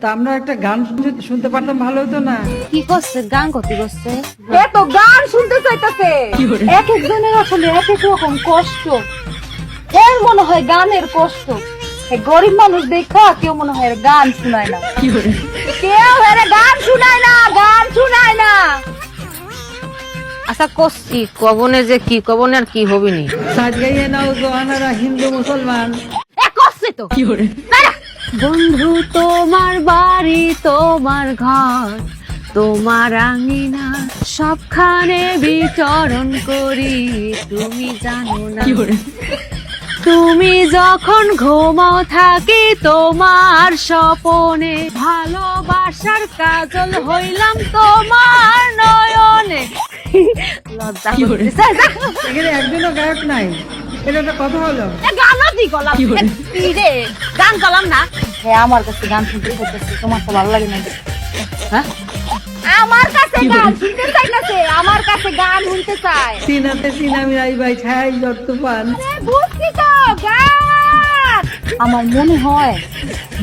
তা আমরা একটা গান শুনতে পারতাম, ভালো হতো না? কি করছে? গান করতে করছে? এত গান শুনতে চাইতেছে। এক একজনের আসলে এক এক রকম কষ্ট। এর মনে হয় গানের কষ্ট। এই গরিব মানুষ দেখা কেউ মনে হয় এর গান শুনায় না। কেউ এর গান শুনায় না, গান শুনায় না। আচ্ছা করছি, কবনে যে কি কবনে আর কি হবিনি। সাজ গাইয়ে নাও জোয়ানারা হিন্দু মুসলমান। এ করছে তো। বন্ধু তোমার বাড়ি, তোমার ঘর, তোমার আঙিনা, সবখানে বিচরণ করি, তুমি জানো না। তুমি যখন ঘুমাও থাকি তোমার স্বপনে, ভালোবাসার কাজল হইলাম তোমার নয়নে। লজ্জা করতেছে। এখানে একজনও গায়ক নাই, এটা একটা কথা হলো? গানও দি গলাম। কি রে গান গলাম না? হ্যাঁ আমার কাছে গান শুনতে চাইতেছে, তোমার তো ভালো লাগে না? হ্যাঁ আমার কাছে গান শুনতে চাইতেছে, আমার কাছে গান শুনতে চায়। সিনাতে সিনামি রাই ভাই ছাই যত পান। বুঝছি তো গান। আমার মনে হয়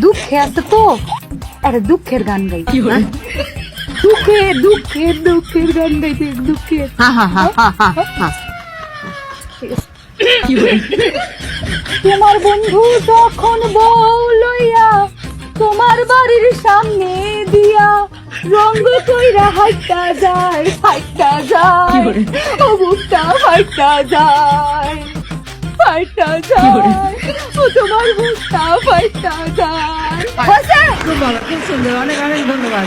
দুঃখে আছে তো, আরে দুঃখের গান গাই। দুঃখের দুঃখের দুঃখের গান গাইতে, দুঃখের। তোমার বন্ধু যখন বউ লইয়া তোমার বাড়ির সামনে দিয়া রঙ্গ কইরা হাইটা যায়, হাইটা যায়, ও বুকটা হাইটা যায়, ফাইটা যায়, ও তোমার বুকটা ফাইটা যায়। খুব ভালো, খুব সুন্দর, অনেক অনেক ধন্যবাদ।